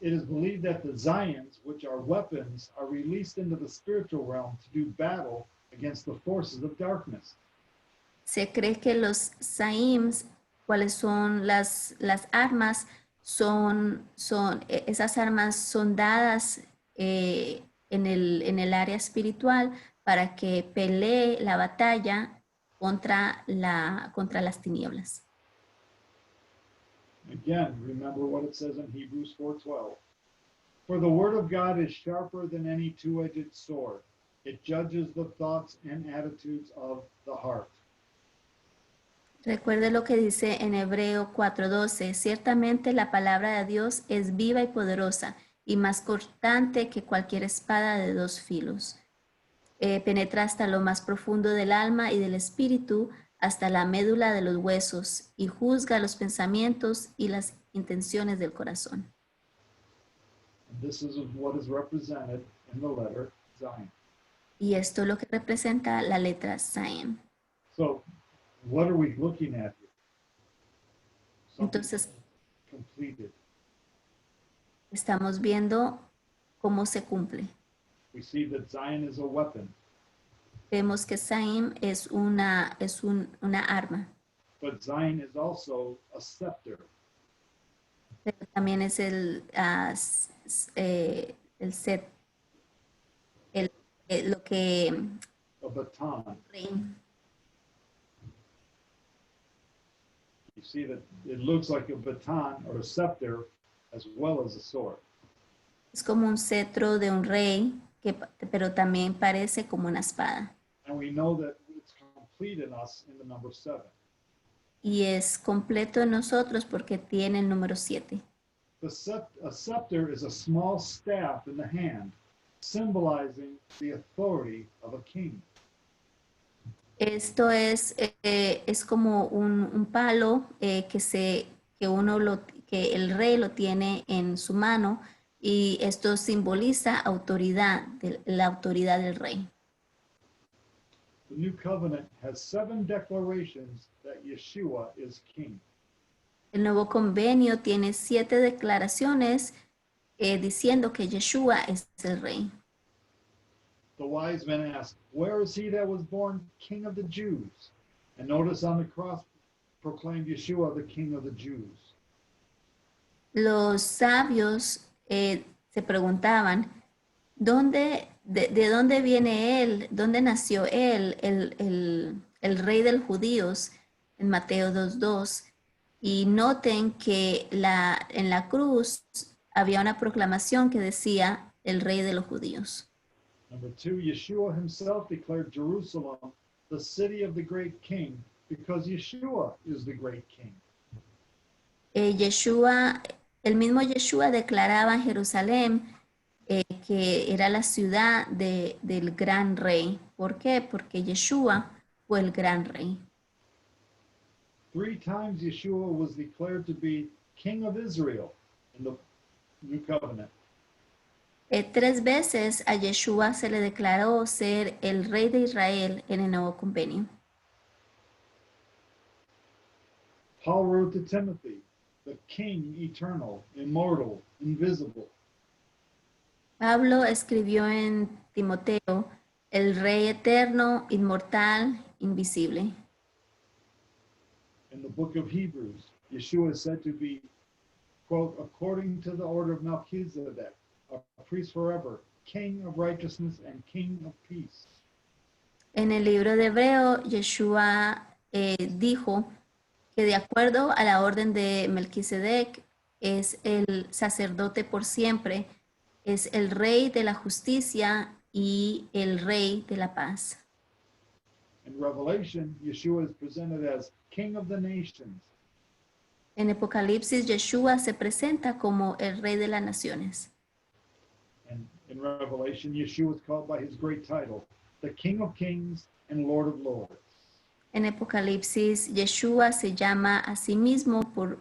It is believed that the Zions, which are weapons, are released into the spiritual realm to do battle against the forces of darkness. Se cree que los Saims, cuáles son las armas, esas armas son dadas en el área espiritual para que pelee la batalla contra las tinieblas. Again, remember what it says in Hebrews 4:12. For the word of God is sharper than any two-edged sword. It judges the thoughts and attitudes of the heart. Recuerde lo que dice en Hebreo 4:12. Ciertamente la palabra de Dios es viva y poderosa y más cortante que cualquier espada de dos filos. Penetra hasta lo más profundo del alma y del espíritu, hasta la médula de los huesos, y juzga los pensamientos y las intenciones del corazón. And this is what is represented in the letter Zion. Y esto es lo que representa la letra Zion. So, what are we looking at here? Something Entonces, completed. estamos viendo cómo se cumple. We see that Zion is a weapon, Vemos que Zion es una arma, but Zion is also a scepter. pero también es lo que A baton. You see that it looks like a baton or a scepter as well as a sword. es como un cetro de un rey, pero también parece como una espada. And we know that it's complete in us in the number 7. Y es completo en nosotros porque tiene el número 7. A scepter is a small staff in the hand, symbolizing the authority of a king. Esto es como un palo que el rey lo tiene en su mano, y esto simboliza la autoridad del rey. The new covenant has 7 declarations that Yeshua is king. El nuevo convenio tiene 7 declaraciones diciendo que Yeshua es el rey. The wise men asked, "Where is he that was born king of the Jews?" And notice on the cross proclaimed Yeshua the king of the Jews. Los sabios se preguntaban, ¿de dónde viene él? ¿Dónde nació él, el rey de los judíos? En Mateo 2:2. Y noten que en la cruz había una proclamación que decía el rey de los judíos. Number 2, Yeshua himself declared Jerusalem the city of the great king because Yeshua is the great king. El mismo Yeshua declaraba en Jerusalén que era la ciudad del gran rey. ¿Por qué? Porque Yeshua fue el gran rey. 3 times Yeshua was declared to be king of Israel in the new covenant. 3 veces a Yeshua se le declaró ser el rey de Israel en el nuevo convenio. Paul wrote to Timothy, the king eternal, immortal, invisible. Pablo escribió en Timoteo, el rey eterno, inmortal, invisible. In the book of Hebrews, Yeshua is said to be, quote, according to the order of Melchizedek, a priest forever, king of righteousness and king of peace. En el libro de Hebreo, Yeshua dijo que de acuerdo a la orden de Melquisedec es el sacerdote por siempre, es el Rey de la justicia y el Rey de la paz. In Revelation, Yeshua is presented as King of the nations. En Apocalipsis, Yeshua se presenta como el Rey de las naciones. And in Revelation, Yeshua is called by his great title, the King of kings and Lord of lords. En Apocalipsis, Yeshua se llama a sí mismo por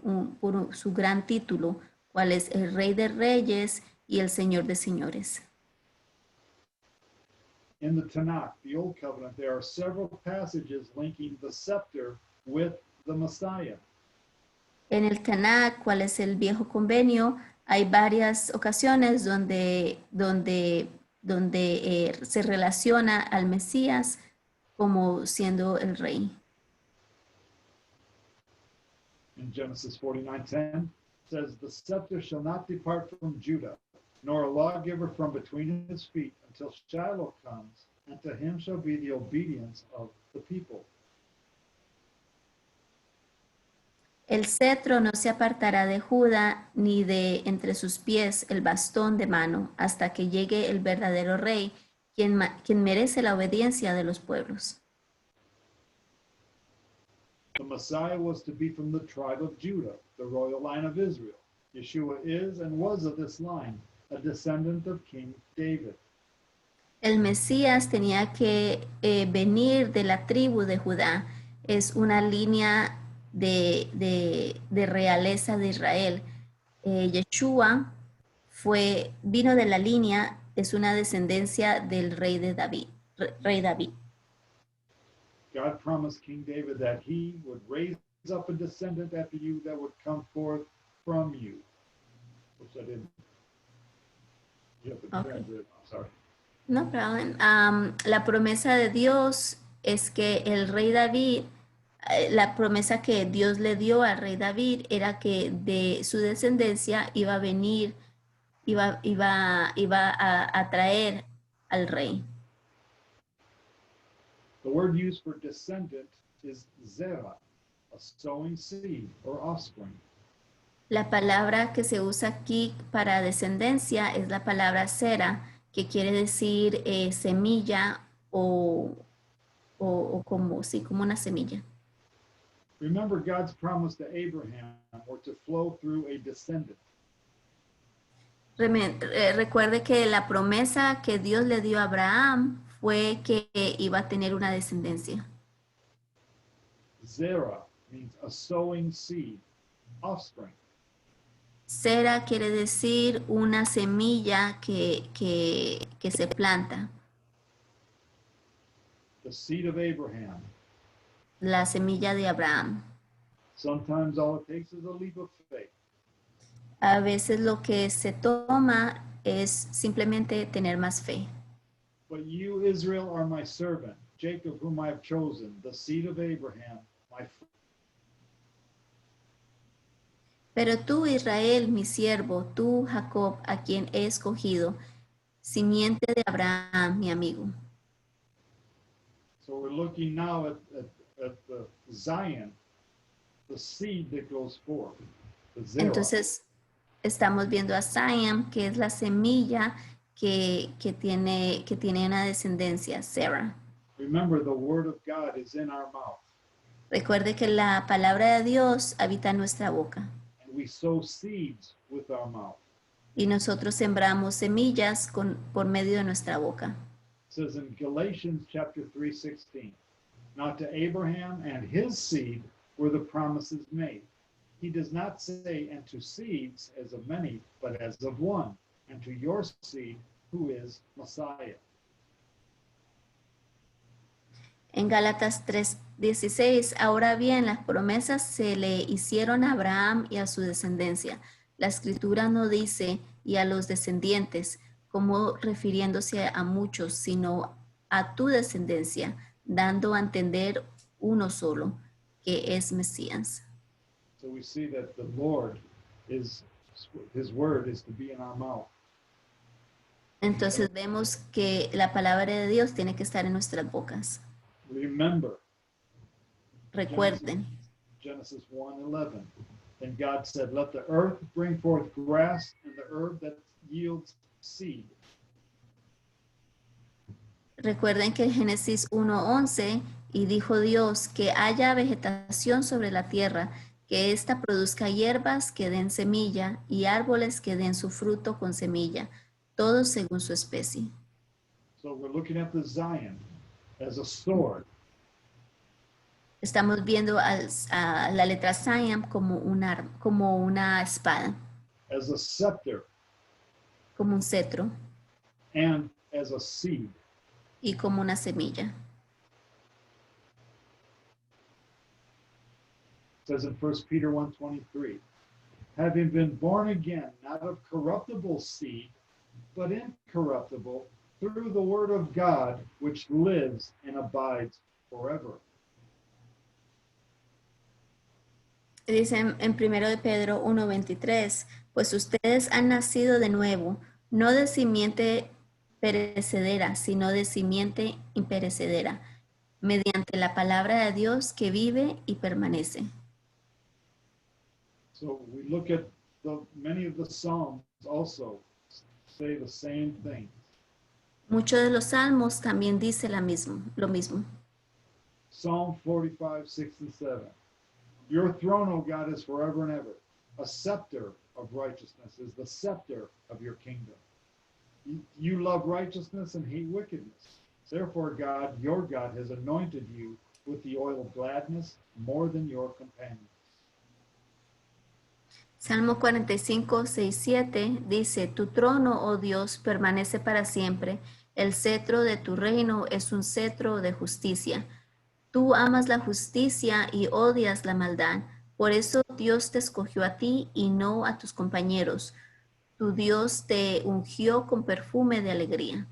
su gran título, cual es el Rey de Reyes y el Señor de Señores. In the Tanakh, the Old Covenant, there are several passages linking the scepter with the Messiah. En el Tanakh, cual es el Viejo Convenio, hay varias ocasiones donde se relaciona al Mesías como siendo el rey. In Genesis 49:10 says, the scepter shall not depart from Judah, nor a lawgiver from between his feet until Shiloh comes, and to him shall be the obedience of the people. El cetro no se apartará de Judá, ni de entre sus pies el bastón de mano, hasta que llegue el verdadero rey, quien merece la obediencia de los pueblos. The Messiah was to be from the tribe of Judah, the royal line of Israel. Yeshua is and was of this line, a descendant of King David. El Mesías tenía que venir de la tribu de Judá. Es una línea de realeza de Israel. Yeshua vino de la línea, es una descendencia del rey de David, rey David. God promised King David that he would raise up a descendant after you that would come forth from you. Which I didn't. You have to Okay. translate. I'm sorry. No problem. La promesa de Dios es que el rey David, la promesa que Dios le dio al rey David era que de su descendencia iba a venir, iba a traer al rey. The word used for descendant is zera, a sowing seed or offspring. La palabra que se usa aquí para descendencia es la palabra sera, que quiere decir semilla o como, sí, como una semilla. Remember, God's promise to Abraham were to flow through a descendant. Recuerde que la promesa que Dios le dio a Abraham fue que iba a tener una descendencia. Zera means a sowing seed, offspring. Sera quiere decir una semilla que se planta. The seed of Abraham. La semilla de Abraham. Sometimes all it takes is a leap of faith. A veces lo que se toma es simplemente tener más fe. But you, Israel, are my servant, Jacob, whom I have chosen, the seed of Abraham, my friend. Pero tú, Israel, mi siervo, tú, Jacob, a quien he escogido, simiente de Abraham, mi amigo. So we're looking now at the Zion, the seed that goes forth. The Zerah. Entonces, estamos viendo a Zion, que es la semilla que tiene una descendencia, Sarah. Remember, the word of God is in our mouth. Recuerde que la palabra de Dios habita en nuestra boca. And we sow seeds with our mouth. Y nosotros sembramos semillas por medio de nuestra boca. It says in Galatians chapter 3:16, now to Abraham and his seed were the promises made. He does not say, and to seeds as of many, but as of one, and to your seed, who is Messiah. En Gálatas 3:16, ahora bien, las promesas se le hicieron a Abraham y a su descendencia. La escritura no dice, y a los descendientes, como refiriéndose a muchos, sino a tu descendencia, dando a entender uno solo, que es Mesías. So we see that the Lord is, his word is to be in our mouth. Entonces vemos que la palabra de Dios tiene que estar en nuestras bocas. Remember, Recuerden, Genesis 1:11. And God said, let the earth bring forth grass and the herb that yields seed. Recuerden que en Génesis 1:11, y dijo Dios que haya vegetación sobre la tierra, que ésta produzca hierbas que den semilla y árboles que den su fruto con semilla, todos según su especie. So we're looking at the Zion as a sword, Estamos viendo a la letra Zion como como una espada, as a scepter, como un cetro and as a seed. y como una semilla. It says in 1 Peter 1:23, having been born again, not of corruptible seed, but incorruptible, through the word of God, which lives and abides forever. Dice en 1 de Pedro 1:23, pues ustedes han nacido de nuevo, no de simiente perecedera, sino de simiente imperecedera, mediante la palabra de Dios que vive y permanece. So we look at many of the Psalms also say the same thing. Muchos de los salmos también dice lo mismo. Psalm 45:6-7. Your throne, O God, is forever and ever. A scepter of righteousness is the scepter of your kingdom. You love righteousness and hate wickedness. Therefore, God, your God, has anointed you with the oil of gladness more than your companions. Salmo 45:6-7 dice, tu trono, oh Dios, permanece para siempre. El cetro de tu reino es un cetro de justicia. Tú amas la justicia y odias la maldad. Por eso Dios te escogió a ti y no a tus compañeros. Tu Dios te ungió con perfume de alegría.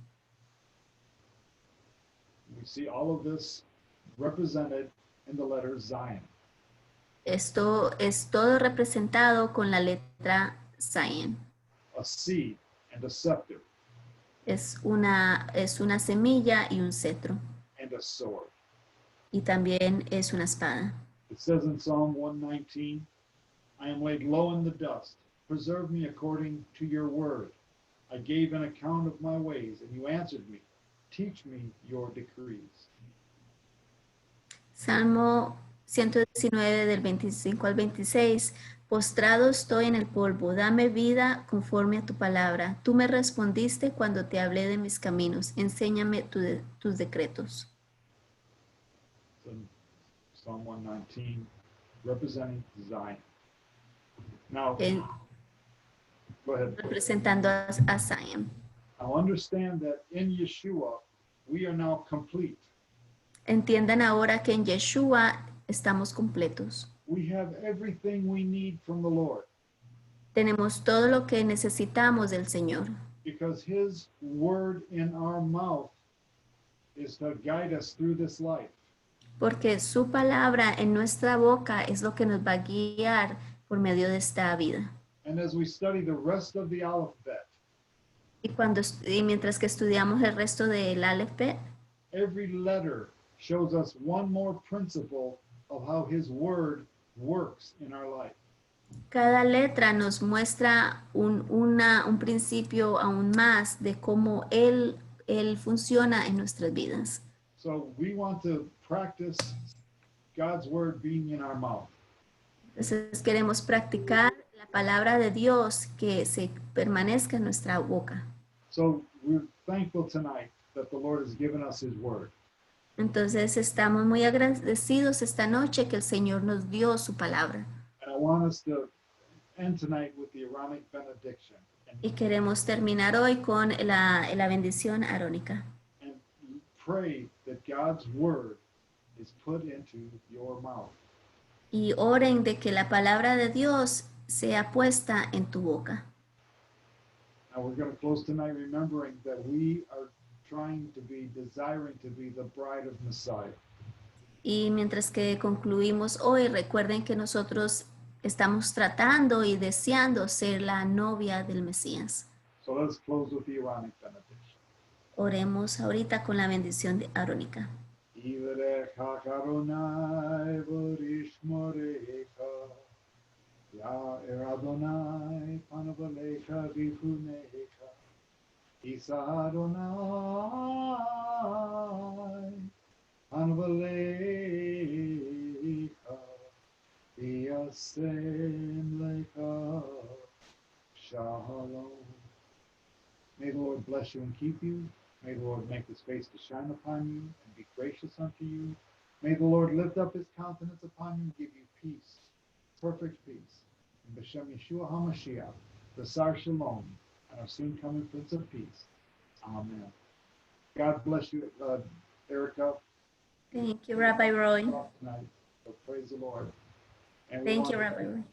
We see all of this represented in the letter Zion. Esto es todo representado con la letra Zion. A seed and a scepter Es una semilla y un cetro. and a sword. Y también es una espada. It says in Psalm 119, I am laid low in the dust. Preserve me according to your word. I gave an account of my ways, and you answered me. Teach me your decrees. Salmo 119 del 25 al 26. Postrado estoy en el polvo, dame vida conforme a tu palabra. Tú me respondiste cuando te hablé de mis caminos. Enséñame tus decretos. So Psalm 119, representing Zion. Now, go ahead. Representando a Zion. Now understand that in Yeshua, we are now complete. Entiendan ahora que en Yeshua estamos completos. We have everything we need from the Lord Tenemos todo lo que necesitamos del Señor, because his word in our mouth is to guide us through this life. porque su palabra en nuestra boca es lo que nos va a guiar por medio de esta vida. And as we study the rest of the alphabet, Y mientras que estudiamos el resto del Aleph, every letter shows us one more principle of how his word works in our life. cada letra nos muestra un principio aún más de cómo él funciona en nuestras vidas. So we want to practice God's word being in our mouth. Entonces queremos practicar la palabra de Dios que se permanezca en nuestra boca. So we're thankful tonight that the Lord has given us his word. Entonces estamos muy agradecidos esta noche que el Señor nos dio su palabra. And I want us to end tonight with the Aaronic benediction Y queremos terminar hoy con la bendición arónica. and pray that God's word is put into your mouth. Y oren de que la palabra de Dios sea puesta en tu boca. Now we're going to close tonight remembering that we are desiring to be the bride of Messiah. Y mientras que concluimos hoy, recuerden que nosotros estamos tratando y deseando ser la novia del Mesías. So let's close with the Aaronic benediction. Oremos ahorita con la bendición arónica. Iverecha Adonai v'rishmorecha, Ya'er Adonai panav alecha v'chunecha, Isa Adonai, Anvalecha, V'yasem lecha Shalom. May the Lord bless you and keep you. May the Lord make his face to shine upon you and be gracious unto you. May the Lord lift up his countenance upon you and give you peace, perfect peace. In B'Shem Yeshua HaMashiach, the Sar Shalom, and our soon coming Prince of Peace. Amen. God bless you, Erica. Thank you, Rabbi Roy. Tonight, so praise the Lord. And Thank you, Rabbi Roy.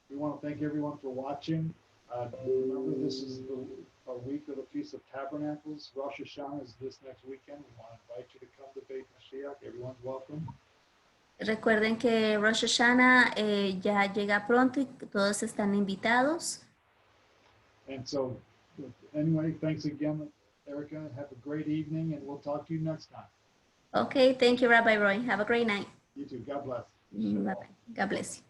we want to thank everyone for watching. Remember, this is a week of the Feast of Tabernacles. Rosh Hashanah is this next weekend. We want to invite you to come to Beit Mashiach. Everyone's welcome. Recuerden que Rosh Hashanah ya llega pronto y todos están invitados. And so, anyway, thanks again, Erica. Have a great evening, and we'll talk to you next time. Okay, thank you, Rabbi Roy. Have a great night. You too. God bless. Bye-bye. God bless you.